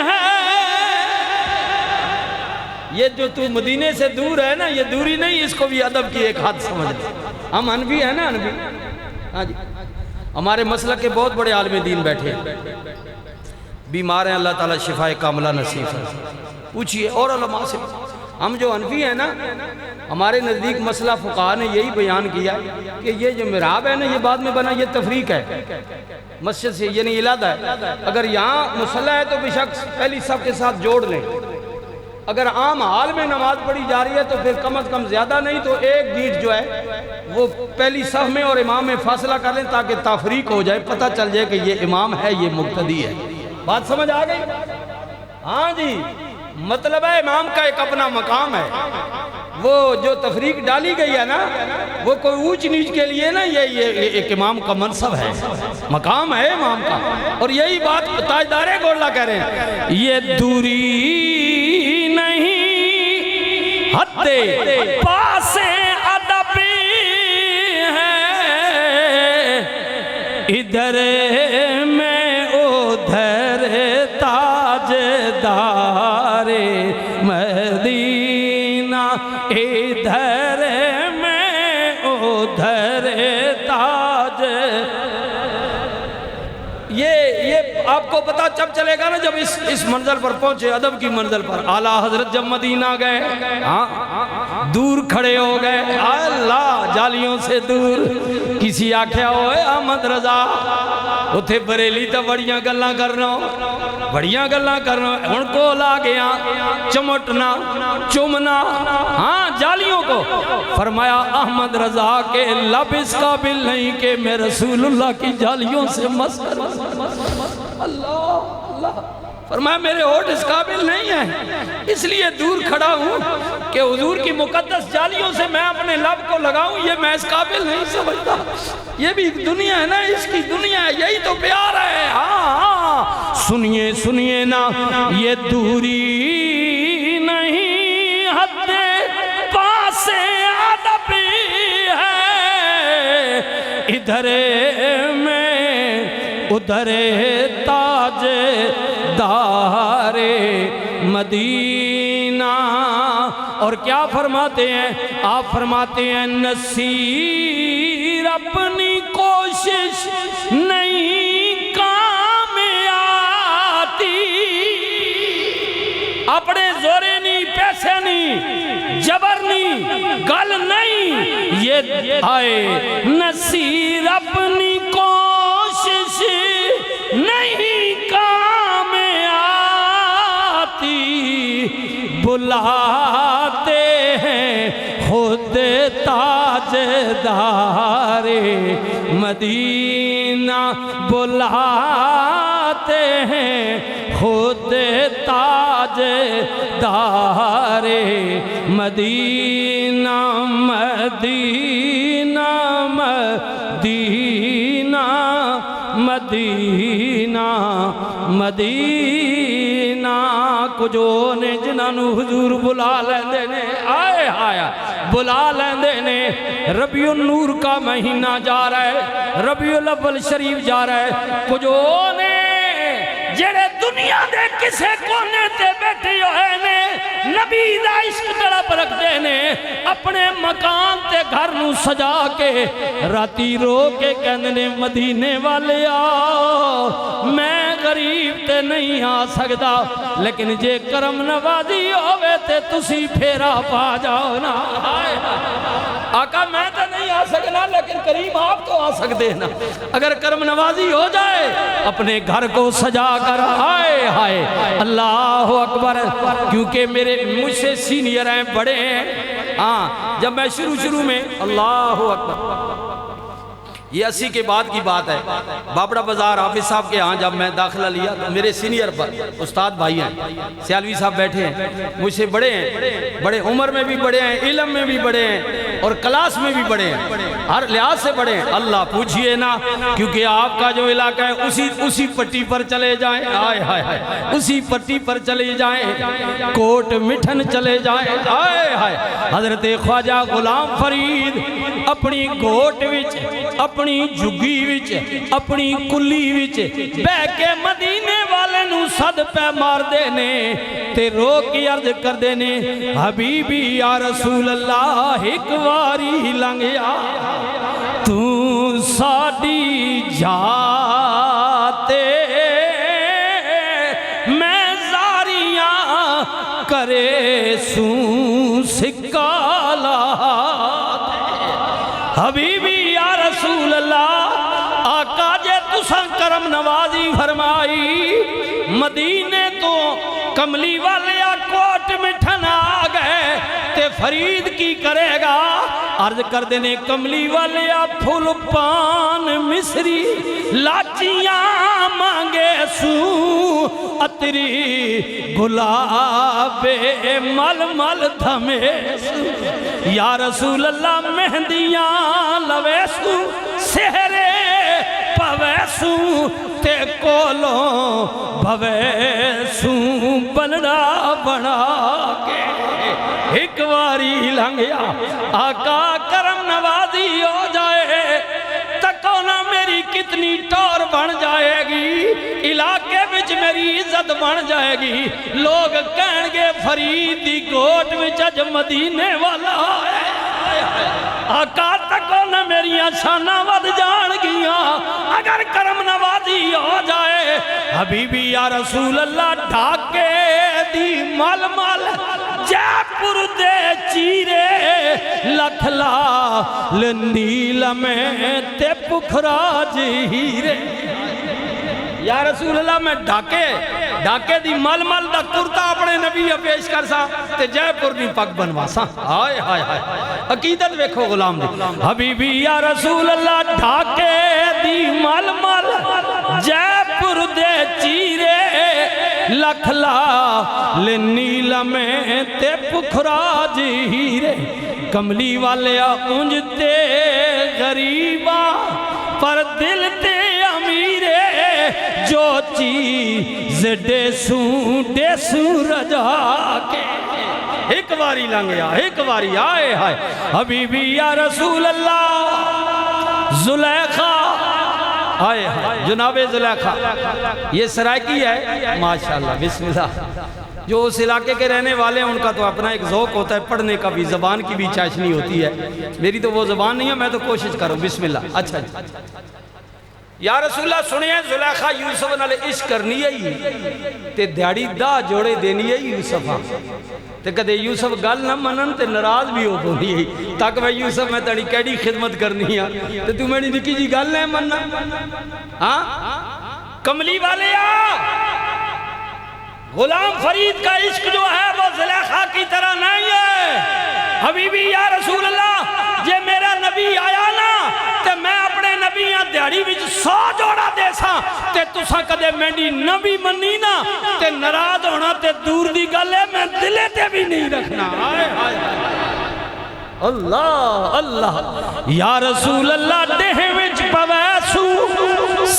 ہے یہ جو تو مدینے سے دور ہے نا یہ دوری نہیں اس کو بھی ادب کی ایک حد سمجھ لیں ہم انبی ہیں نا انبی ہاں جی ہمارے مسلک کے بہت بڑے عالم دین بیٹھے بیمار ہیں اللہ تعالیٰ شفا کاملہ نصیب فرمائے پوچھئے اور علماء سے ہم جو انفی ہیں نا ہمارے نزدیک مسئلہ فقہاء نے یہی بیان کیا کہ یہ جو محراب ہے نا یہ بعد میں بنا یہ تفریق ہے مسجد سے یہ نہیں علیحدہ ہے اگر یہاں مصلی ہے تو بے شک پہلی صف کے ساتھ جوڑ لیں اگر عام حال میں نماز پڑھی جا رہی ہے تو پھر کم از کم زیادہ نہیں تو ایک بیٹ جو ہے وہ پہلی صف میں اور امام میں فاصلہ کر لیں تاکہ تفریق ہو جائے پتہ چل جائے کہ یہ امام ہے یہ مقتدی ہے بات سمجھ آ گئی ہاں جی مطلب ہے امام کا ایک اپنا مقام ہے وہ جو تفریق ڈالی گئی ہے نا وہ کوئی اونچ نیچ کے لیے نا یہ ایک امام کا منصب ہے مقام ہے امام کا اور یہی بات تاجدار گولہ کہہ رہے ہیں یہ دوری نہیں حد پاس ادب ہے ادھر میں ادھر تاجدار مدینہ ادھر میں ادھر تاج یہ آپ کو پتا جب چلے گا نا جب اس منزل پر پہنچے ادب کی منزل پر اعلیٰ حضرت جب مدینہ گئے دور کھڑے ہو گئے اللہ جالیوں سے دور کسی آکھیا ہوئے احمد رضا اتھے بریلی تا بڑیاں گلاں کرنا ان کو لا گیا چمٹنا چمنا ہاں جالیوں کو فرمایا احمد رضا کے لب اس قابل نہیں کہ میں رسول اللہ کی جالیوں سے مس اللہ فرمایا میرے ہوٹ اس قابل نہیں ہے اس لیے دور کھڑا ہوں کہ حضور کی مقدس جالیوں سے میں اپنے لب کو لگاؤں یہ میں اس قابل نہیں سمجھتا یہ بھی ایک دنیا ہے نا اس کی دنیا ہے یہی تو پیار ہے ہاں سنیے سنیے نا یہ دوری نہیں حد پاس ادب ہے ادھر میں ادھر تاج دار مدینہ اور کیا فرماتے ہیں آپ فرماتے ہیں نصیر اپنی کوشش نہیں کام آتی اپنے زورے نہیں پیسے نہیں جبر نہیں گل نہیں یہ آئے نصیر اپنی کوشش نہیں کام آتی بلاتے ہیں خود تاجدار مدینہ بلاتے ہیں خود تاجدار مدینہ مدینہ مدینہ مدینہ مدینہ کجو نے جنہوں حضور بلا لیندے نے آئے آیا بلا لیندے نے ربیع النور کا مہینہ جا رہا ہے ربیع الاول شریف جا رہا ہے کجو نے جڑے دنیا دے کسے کونے تے بیٹھے ہوئے نے نبی دا عشق تڑپ رکھ دے نے اپنے مکان تے گھر نو سجا کے راتی رو کے کہنے نے مدینے والے آؤ میں غریب تے نہیں آ سکتا لیکن جے کرم نوازی ہوئے تے تسی پھیرا پا جاؤ نا آقا میں تے نہیں آ سکنا لیکن کریم آپ تو آ سکتے نا اگر کرم نوازی ہو جائے اپنے گھر کو سجا کر ہائے ہائے اللہ اکبر کیونکہ میرے مجھ سے سینئر ہیں بڑے ہیں ہاں جب میں شروع میں اللہ اکبر یہ 80 کے بعد کی بات ہے. بابڑا بازار حافظ صاحب کے ہاں جب میں داخلہ لیا تو میرے سینئر استاد بھائی ہیں, سیالوی صاحب بیٹھے ہیں, مجھ سے بڑے ہیں, بڑے عمر میں بھی بڑے ہیں, علم میں بھی بڑے ہیں اور کلاس میں بھی بڑے ہیں, ہر لحاظ سے بڑے ہیں. اللہ پوچھئے نا, کیونکہ آپ کا جو علاقہ ہے اسی پٹی پر چلے جائیں, آئے ہائے ہائے, اسی پٹی پر چلے جائیں, کوٹ مٹھن چلے جائیں, آئے ہائے. حضرت خواجہ غلام فرید اپنی گوٹ وچ, اپنی جگی وچ, اپنی کلی وچ بہ کے مدینے والے نو صد پہ مار دینے تے رو کی عرض کر دینے, حبیبی یا رسول اللہ ایک واری لنگیا تو ساڈی جاتے میں زاریاں کرے سوں سکالا. حبیبی یا رسول اللہ آقا جے تساں کرم نوازی فرمائی, مدینے تو کملی والے کوٹ مٹھن آ گئے تے فرید کی کرے گا. عرض کر دینے کملی والے پھول پان مصری لاچیاں مانگے سوں, اتری گلاب مل مل دھمے سوں, یا رسول اللہ مہندیاں لوے سوں, سہرے پوے سوں تے کولوں بھوے سوں, بلڑا بنا کے ایک واری لنگیا. آقا کرم نوازی ہو جائے تکو نہ میری کتنی ٹور بن جائے گی, علاقے وچ میری عزت بن جائے گی. لوگ کہن گے فرید دی گوٹ وچ اج مدینے والا ہے. آقا تکو نہ میری شانہ ود جان گیا اگر کرم نوازی ہو جائے. حبیبی یا رسول اللہ ڈھاکے دی مل مل جے پور دے چیرے لکھلا لنیل میں تے پکھرا جہیرے. یا رسول اللہ میں ڈھاکے دی مل مل دا کرتا اپنے نبی پیش کر سا تے جے پور دی پگ بنوا سا. آئے ہائے ہائے, عقیدت ویکھو غلام دی. حبیبی یا رسول اللہ ڈھاکے دی مل مل جے پور دے چیرے لکھلا لنیل میں تے پکھرا جہیرے. کملی والے اونجتے غریبا پر دل تے امیرے, جو چیز دے سوں رجا کے ایک واری لنگیا, ایک واری آئے ہائے. حبیبی یا رسول اللہ زلیخا, آئے ہائے جناب زلیخا, یہ سرائکی ہے ماشاءاللہ بسم اللہ. جو اس علاقے کے رہنے والے ہیں ان کا تو اپنا ایک ذوق ہوتا ہے, پڑھنے کا بھی, زبان کی بھی چاشنی ہوتی ہے. میری تو وہ زبان نہیں ہے, میں تو کوشش کروں. بسم اللہ. اچھا یا رسول اللہ سنیں, زلیخا یوسف نالے عشق کرنی ہے تے دیاڑی دا جوڑے دینی ہے یوسف ہاں تے کدے یوسف گل نہ منن تے ناراض بھی ہو پونی ہے تاکہ میں یوسف میں تڑی کیڑی خدمت کرنی ہے تے تو میں نکی جی گل نہیں مننا. ہاں کملی والے غلام فرید کا عشق جو ہے وہ زلیخا کی طرح نہیں ہے. حبیبی یا رسول اللہ جے میرا نبی آیا نا تے میں اپنے نبیاں دیاری وچ 100 جوڑا دے ساں تے تساں کدے میری نبی منی نا تے ناراض ہونا تے دور دی گل ہے, میں دلے تے بھی نہیں رکھنا. اللہ اللہ یا رسول اللہ دہ وچ پویسو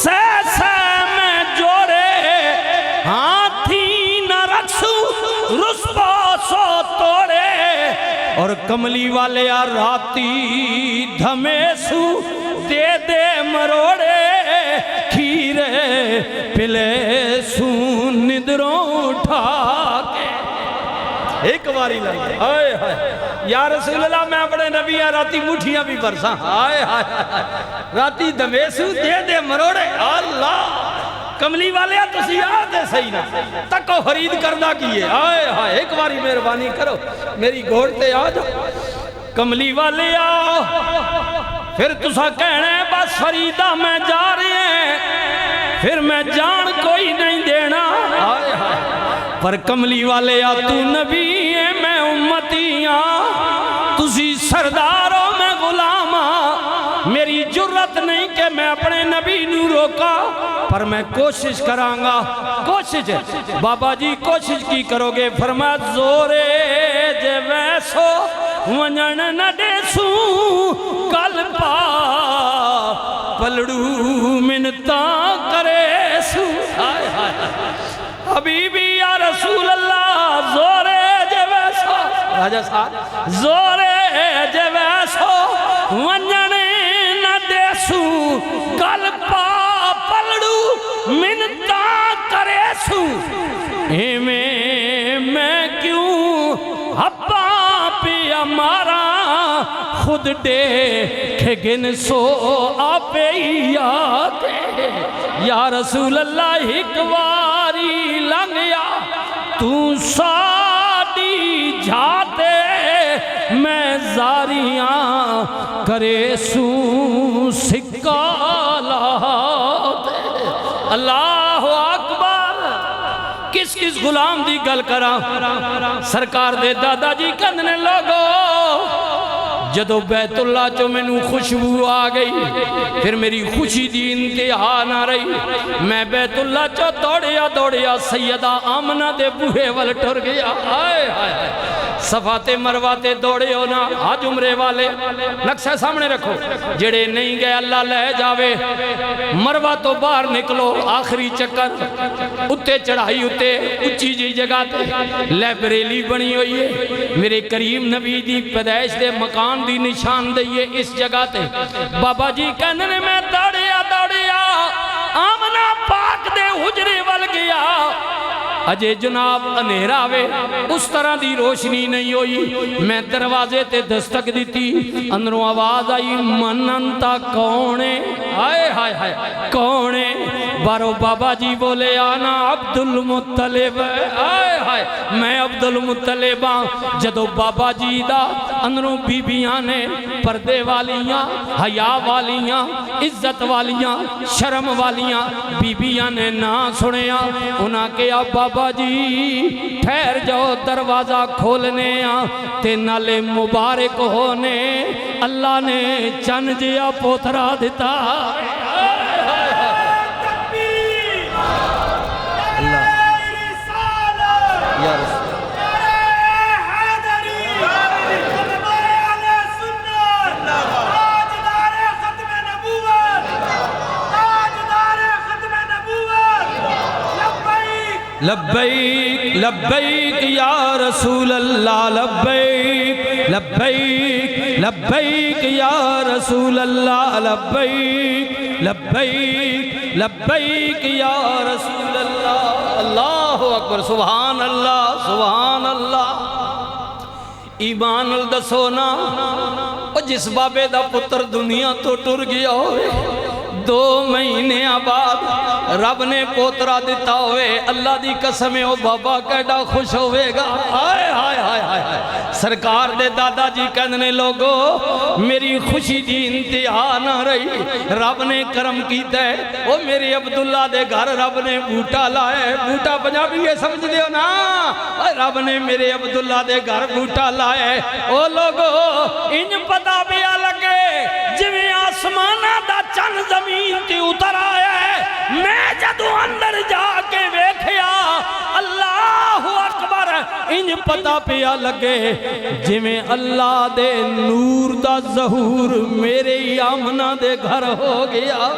سہ میں جوڑے ہاتھی نہ رکھسو رسپا سو توڑے اور کملی والے راتی دھمیسو دے دے مروڑے کھیرے پلے سو ندروں اٹھا کے ایک باری لگے. آئے آئے یا رسول اللہ میں اپنے نبی راتی مٹھیاں بھی برساں. آئے آئے راتی دھمیسو دے دے مروڑے. اللہ کملی والے تسی آدھے صحیح نا تکو خرید کردہ کیے. آئے آئے ایک باری مہربانی کرو میری گھوڑتے آ جاؤ. کملی والے آؤ پھر تسا کہنے بس فریدہ میں جا رہے ہیں پھر میں جان کوئی نہیں دینا. آئے آئے پر کملی والے آ تو نبی ہے میں امتیاں تسی سرداروں میں غلاماں میری جرت نہیں روکا پر میں کوشش کرانگا کوشش بابا جی کوشش کی کرو گے فرمایا زورے جے ویسو ونجن نہ دیسوں کل پا پلڑو منتا کرے سو حبیبی یا رسول اللہ زورے جے ویسو راجہ صاحب زورے جے ویسو ونجن نہ دیسوں کل پا پلڑو منتا کرے سو میں کیوں ہپا پی ہمارا خود دیکھ گن سو آپ یاد یا رسول اللہ ایک واری لنگیا تو ساڑی جاتے میں زاریاں کرے سوں سکالا اللہ اکبر کس کس غلام دی گل کرا سرکار دے دادا جی کندنے لوگو جدو بیت اللہ چو میں نو خوشبو آ گئی پھر میری خوشی دی انتہا نہ رہی میں بیت اللہ چو دوڑیا سیدہ آمنہ دے بوہے وال ٹر گیا آئے آئے صفاتے مرواتے دوڑے ہونا آج عمرے والے نقشہ سامنے رکھو جڑے نہیں گئے اللہ لے جاوے مروا تو باہر نکلو آخری چکر اتے چڑھائی اتے اچھی جی جگہ تے لائبریری بنی ہوئی ہے میرے کریم نبی دی پیدائش دے مکان دی نشان دئیے اس جگہ تے بابا جی کہنے میں دوڑیا آمنہ پاک دے حجرے وال گیا اجے جناب انہیرا وے اس طرح دی روشنی نہیں ہوئی میں دروازے تے دستک دیتی اندروں آواز آئی مننتا کونے آئے ہائے ہائے کونے بارو بابا جی بولے آنا عبدالمطلب آئے ہائے میں عبدالمطلب جدو بابا جی دا اندروں بی بیاں نے پردے والیاں حیاء والیاں عزت والیاں شرم والیاں بی بیاں نے نہ سنیا انہاں کے اب بابا جی ٹھہر جاؤ دروازہ کھولنے تے نالے مبارک ہونے اللہ نے چن جیا پوترا دیتا لبیک لبیک یا رسول اللہ لبیک لبیک لبیک یا رسول اللہ لبیک لبیک لبیک یا رسول اللہ اللہ اکبر سبحان اللہ ایمان الدسونا اور جس بابے دا پتر دنیا تو ٹر گیا ہوئے 2 مہینے بعد رب نے پوترا دیتا ہوئے اللہ دی قسمیں او بابا کیڑا خوش ہوئے گا آئے آئے آئے آئے سرکار دے دادا جی کہنے لوگو میری خوشی دی انتہا نہ رہی رب نے کرم کیتا ہے او میری عبداللہ دے گھر رب نے بوٹا لائے بوٹا پنجابی یہ سمجھ دیو نا رب نے میرے عبداللہ دے گھر بوٹا لائے او لوگو ان پتا بھی لگے جویں آسمانہ دا چند زمین تی اتر آیا ہے میں جدو اندر جا کے ویکھیا اللہ اکبر انج پتا پیا لگے جویں اللہ دے نور دا ظہور میرے آمنہ دے گھر ہو گیا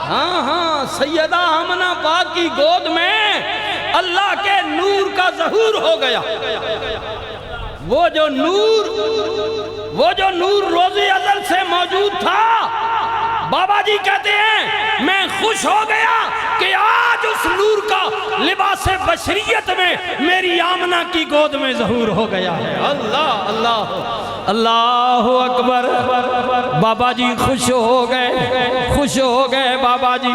ہاں سیدہ آمنہ پاک کی گود میں اللہ کے نور کا ظہور ہو گیا وہ جو نور روزی ازل سے موجود تھا بابا جی کہتے ہیں میں خوش ہو گیا کہ آج اس نور کا لباس بشریت میں میری آمنہ کی گود میں ظہور ہو گیا ہے اللہ اللہ اللہ اکبر بابا جی خوش ہو گئے بابا جی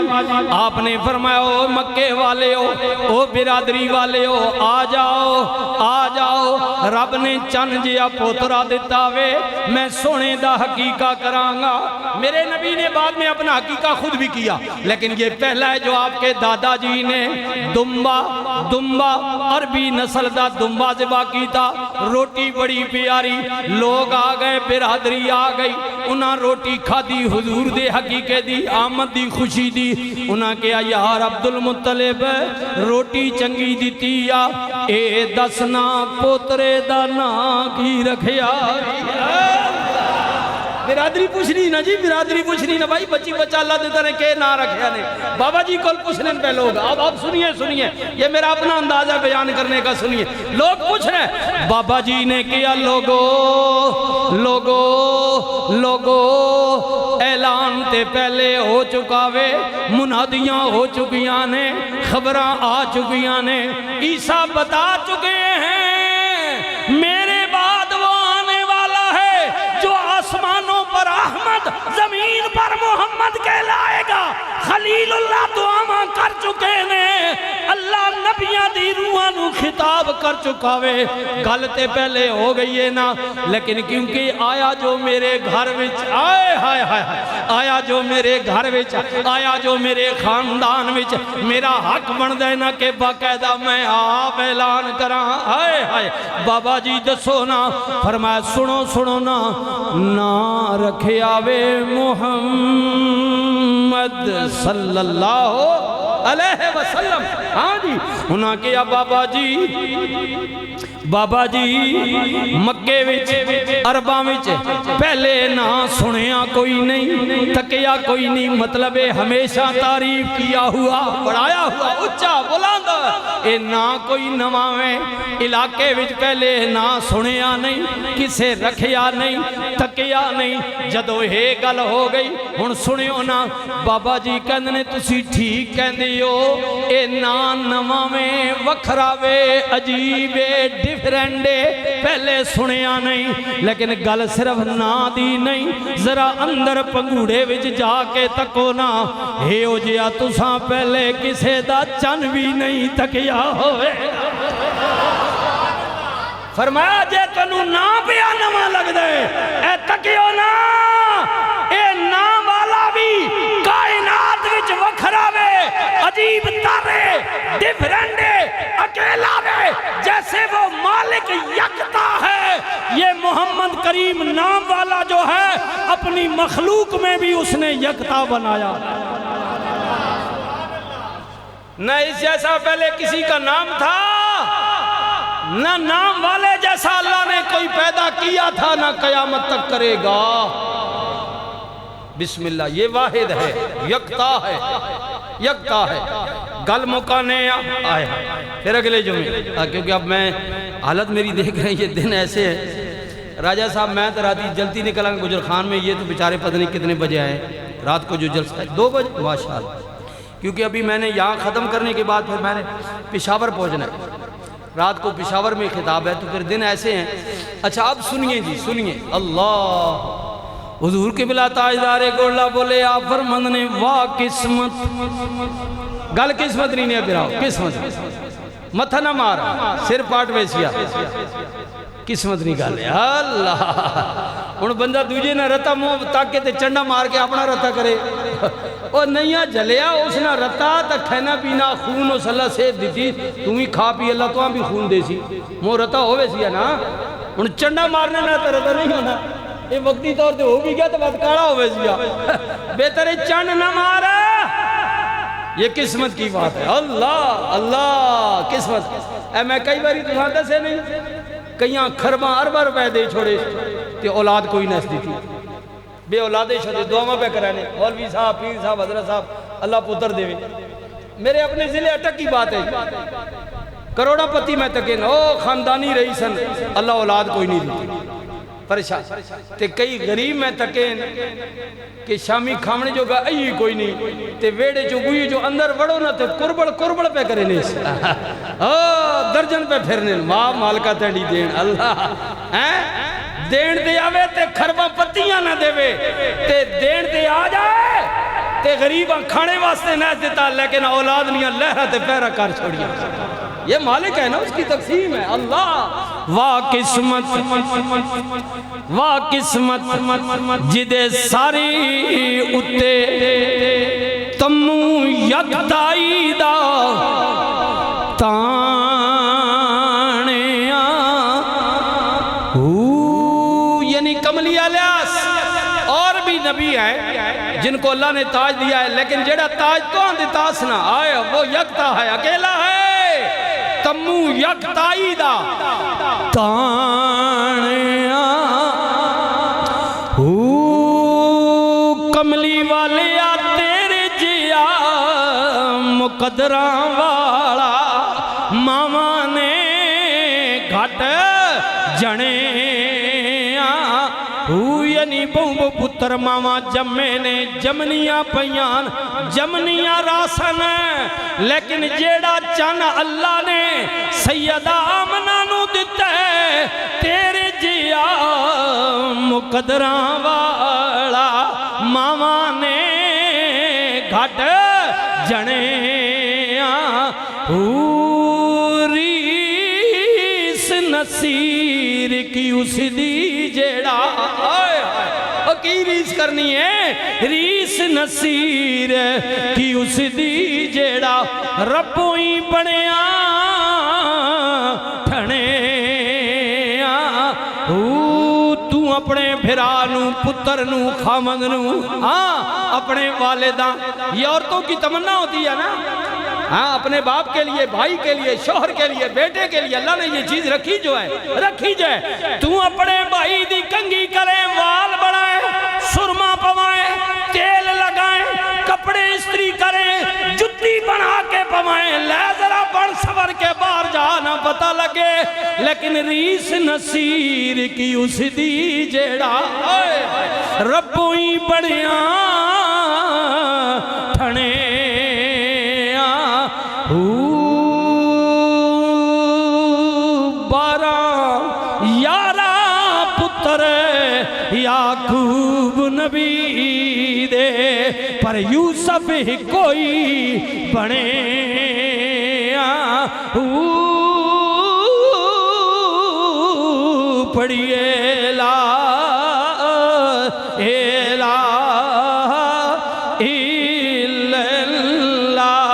آپ نے فرمایا او مکے والے ہو او برادری والے ہو آ جاؤ رب نے چن جیا پوترا دیتا وے میں سونے دا حقیقہ کرانگا میرے نبی نے بعد میں اپنا حقیقہ خود بھی کیا لیکن یہ پہلا ہے جو آپ کے دادا جی جی نے دمبا عربی نسل دا دمبا ذبح کیتا، روٹی بڑی پیاری، لوگ آ گئے، برادری آ گئی، انہاں روٹی کھادی، حضور دے حقیقے دی آمد دی خوشی دی، انہاں کہا یار عبدالمطلب روٹی چنگی دیتی یا اے دسنا پوترے دا نا کی رکھیا۔ برادری پوچھنی نا جی، برادری پوچھنی نا بھائی، بچی بچہ اللہ دیتا نے کہ نہ رکھیا نے، بابا جی کل پوچھنے پہ لوگ، اب سنیے، یہ میرا اپنا اندازہ بیان کرنے کا سنیے، لوگ پوچھ رہے ہیں بابا جی نے کیا لوگو اعلان تے پہلے ہو چکا وے، منادیاں ہو چکیاں نے، خبراں آ چکیاں نے، عیسیٰ بتا چکے ہیں میرے بعد وہ آنے والا ہے جو آسمانوں پر احمد، زمین پر محمد کہلائے گا، خلیل اللہ دعا کر چکے نے، اللہ نبیاں دی روحاں نو خطاب کر چکا وے، گلتے پہلے ہو گئی ہے نا، لیکن کیونکہ آیا جو میرے گھر وچ آیا جو میرے گھر وچ آیا جو میرے خاندان وچ، میرا حق بن دے نا کہ باقاعدہ میں آپ اعلان کراں، ہائے بابا جی دسو نا، فرمایا سنو نا رکھیا وے محمد صلی اللہ علیہ وسلم۔ ہاں جی انہاں کیا بابا جی مکے وچ عرباں وچ پہلے نہ سنیا کوئی نہیں، تکیا کوئی نہیں، مطلب ہمیشہ تعریف کیا ہوا، بڑھایا ہوا، اچھا بلند، اے نہ کوئی نواویں علاقے وچ پہلے نہ سنیا نہیں، کسے رکھیا نہیں، تکیا نہیں، جدو ہے گل ہو گئی ہن سنیو نا، بابا جی کہندے تسی ٹھیک کہندے ہو، اے نا نواویں وکھراوے عجیبے ڈیفرنڈے پہلے سنیا نہیں، لیکن گل صرف نا دی نہیں، ذرا اندر پنگوڑے وچ جا کے تکو نا، ہے ہو جیا تساں پہلے کسے دا چن بھی نہیں تکیا ہوئے۔ فرمایا جے تنو نا پیا نما لگ دے، اے تکیو نا، اے نا والا بھی کائنات وچ وکھراوے عجیب تارے ڈیفرنڈے اکیلا وے، جیسے وہ مالک یکتا ہے، یہ محمد کریم نام والا جو ہے اپنی مخلوق میں بھی اس نے یکتا بنایا، نہ اس جیسا پہلے کسی کا نام تھا، نہ نام والے جیسا اللہ نے کوئی پیدا کیا تھا، نہ قیامت تک کرے گا۔ بسم اللہ، یہ واحد ہے، یکتا ہے، گل مکانے آئے پھر اگلے جمعے، کیونکہ اب میں حالت میری دیکھ رہے ہیں، یہ دن ایسے ہے، راجہ صاحب میں تو راتی جلتی نکلا گجر خان میں، یہ تو بیچارے پتہ نہیں کتنے بجے آئے، رات کو جو جلسہ ہے 2 بجے، ماشاءاللہ، کیونکہ ابھی میں نے یہاں ختم کرنے کے بعد پھر میں نے پشاور پہنچنا ہے، رات کو پشاور میں خطاب ہے، تو پھر دن ایسے ہیں۔ اچھا اب سنیے اللہ، حضور قبلہ تاجدار گولہ بولے آپ فرمند نے واہ قسمت، گل قسمت نہیں ہے پھراؤ، قسمت متھا نہ مارا، سر پاٹ ویسیا، قسمت نہیں گل ہے اللہ۔ ان بندہ دوجے نہ رتا منہ تاکے تے چنڈا مار کے اپنا رتا کرے، اور نہیں جلیا اس نہ رتا تا کھینا پینا خون اس اللہ سے دیتی، تمہیں کھا پی اللہ تو ہم بھی خون دے سی، مو رتا ہوئے سی ہے نا، ان چنڈا مارنے نہ تا رتا نہیں ہونا، یہ وقتی طور تے ہو بھی گیا تو بات کارا ہوئے سی بہتر چنڈ نہ مارا، یہ قسمت کی بات ہے، اللہ قسمت۔ اے میں کئی باری تمہاں سے نہیں، کئیاں کھرباں ارباں روپے دے چھوڑے تے اولاد کوئی نہ دی تھی، بے اولادے چھوڑے دعاواں پہ کرانے، مولوی صاحب، پیر صاحب، حضرت صاحب اللہ پتر دے وے، میرے اپنے ضلع اٹک کی بات ہے، کروڑا پتی میں تکین، او خاندانی رئیسن اللہ اولاد کوئی نہیں دی پریشان، تے کئی غریب میں تکین کہ شامی کھامنے جو گا ای کوئی نہیں، تے ویڑے جو گوئی جو اندر وڑو نا تے کربڑ پہ کرے نیس، درجن پہ پھرنے، ماں مالکہ تیڑی دین اللہ، دین دے آوے تے کھرباں پتیاں نہ دے وے، تے دین دے آ جائے تے غریباں کھانے واسطے نہ دیتا، لیکن اولاد نہیں لہرہ تے پیرہ کار چھوڑیا، یہ مالک ہے نا، اس کی تقسیم ہے اللہ۔ واہ قسمت جدے ساری اتے تمو یکتائی دا تانیاں یعنی کملی الیاس اور بھی نبی ہیں جن کو اللہ نے تاج دیا ہے، لیکن جیڑا تاج تو آندے تاس نہ آئے وہ یکتا ہے، اکیلا ہے، تمو یکتائی دا تانیاں کملی والے آ تیرے جیا مقدراں والا ماما نے گھٹ جنے یعنی بہو پتر ماما جمے نے جمنیاں پیان جمنیاں راسن، لیکن جیڑا چن اللہ نے سیدہ آمنہ نو دیتا ہے تیرے جیا مقدراں والا ماما نے گھٹ جنے ریس نصیر کی اس دی جیڑا کی ریس کرنی ہے، ریس نصیر کی اس دی جیڑا ربوئی بڑیاں ٹھنے تو اپنے بھرانوں پترنوں خامندنوں اپنے والداں، یہ عورتوں کی تمنا ہوتی ہے نا، اپنے باپ کے لیے، بھائی کے لیے، شوہر کے لیے، بیٹے کے لیے اللہ نے یہ چیز رکھی جو ہے رکھی جائے، تو اپنے بھائی دی کنگھی کرے، وال بڑھائے، سرما پوائیں، تیل لگائیں، کپڑے استری کریں، جتی بنا کے پوائیں، لے ذرا بڑھ سور کے باہر جانا پتہ لگے، لیکن ریس نصیر کی اس دی جیڑا ربوئی بڑیاں ٹھنے یعقوب نبی دے پر یوسف ہی کوئی بنے پڑھئے لا الہ الا اللہ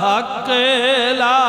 حق لا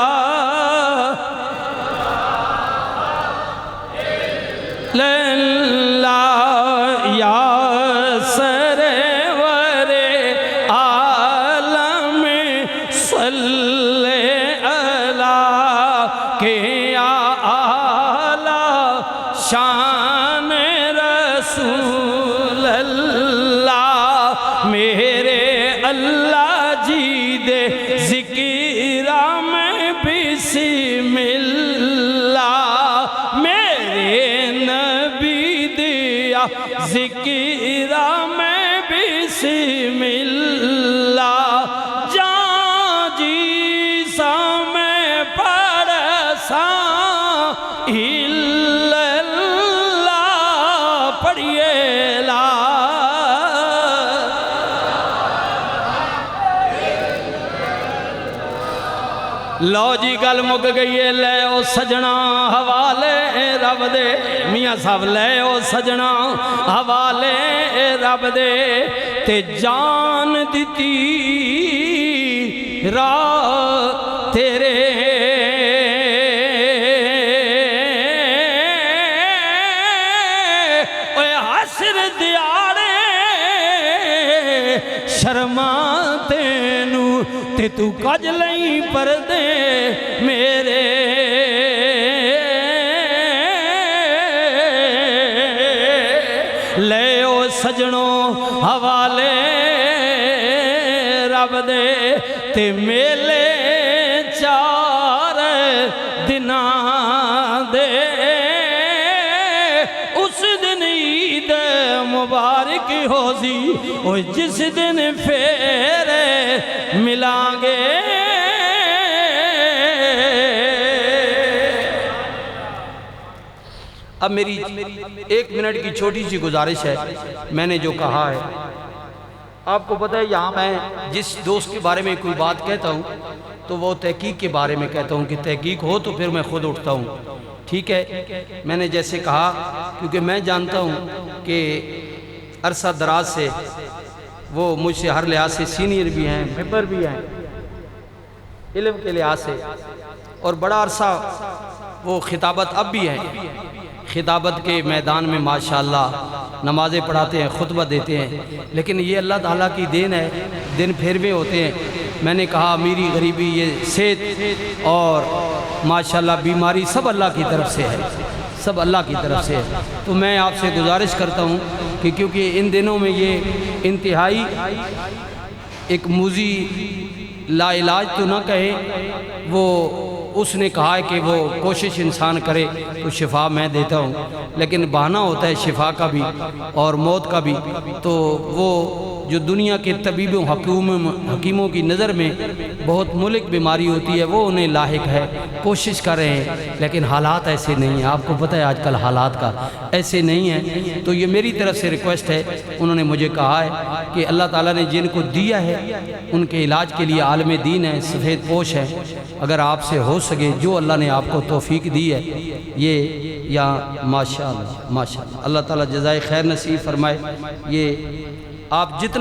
شان رسول اللہ میرے اللہ جی دے ذکرہ میں بسم اللہ میرے نبی دیا ذکرہ میں بسم اللہ جان جی سا میں پڑسا لو جی گل مک گئی ہے، لے او سجنا حوالے رب دے، میاں صاحب لے او سجنا حوالے رب دے، تے جان دیتی راہ تیرے اوے حسر دیاڑے شرما تینو تے تو کج لئی پر دے میرے لے او سجنوں حوالے رب دے تے میلے چار دناں دے اس دن عید مبارک ہو سی اور جس دن پھر ملائیں گے اب میری ایک منٹ کی چھوٹی سی گزارش ہے، میں نے جو کہا ہے آپ کو پتہ ہے یہاں میں جس دوست کے بارے میں کوئی بات کہتا ہوں تو وہ تحقیق کے بارے میں کہتا ہوں کہ تحقیق ہو تو پھر میں خود اٹھتا ہوں، ٹھیک ہے؟ میں نے جیسے کہا کیونکہ میں جانتا ہوں کہ عرصہ دراز سے وہ مجھ سے ہر لحاظ سے سینئر بھی ہیں، ممبر بھی ہیں علم کے لحاظ سے، اور بڑا عرصہ وہ خطابت اب بھی ہیں، خطابت کے میدان میں ماشاءاللہ نمازیں پڑھاتے ہیں، خطبہ دیتے ہیں، لیکن یہ اللہ تعالیٰ کی دین ہے، دن پھیروے ہوتے ہیں۔ میں نے کہا امیری غریبی یہ صحت اور ماشاءاللہ بیماری سب اللہ کی طرف سے ہے، سب اللہ کی طرف سے ہے۔ تو میں آپ سے گزارش کرتا ہوں کہ کیونکہ ان دنوں میں یہ انتہائی ایک موذی لا علاج تو نہ کہے، وہ اس نے کہا ہے کہ وہ کوشش انسان کرے تو شفا میں دیتا ہوں، لیکن بہانہ ہوتا ہے شفا کا بھی اور موت کا بھی۔ تو وہ جو دنیا کے طبیبوں حکیموں کی نظر میں بہت ملک بیماری ہوتی ہے وہ انہیں لاحق ہے، کوشش کر رہے ہیں، لیکن حالات ایسے نہیں ہیں۔ آپ کو پتہ ہے آج کل حالات کا ایسے نہیں ہیں۔ تو یہ میری طرف سے ریکویسٹ ہے، انہوں نے مجھے کہا ہے کہ اللہ تعالیٰ نے جن کو دیا ہے ان کے علاج کے لیے عالم دین ہے، سفید پوش ہے، اگر آپ سے ہو سکے جو اللہ نے آپ کو توفیق دی ہے یہ یا ماشاءاللہ ماشاءاللہ اللہ تعالیٰ جزائے خیر نصیب فرمائے۔ یہ آپ جتنا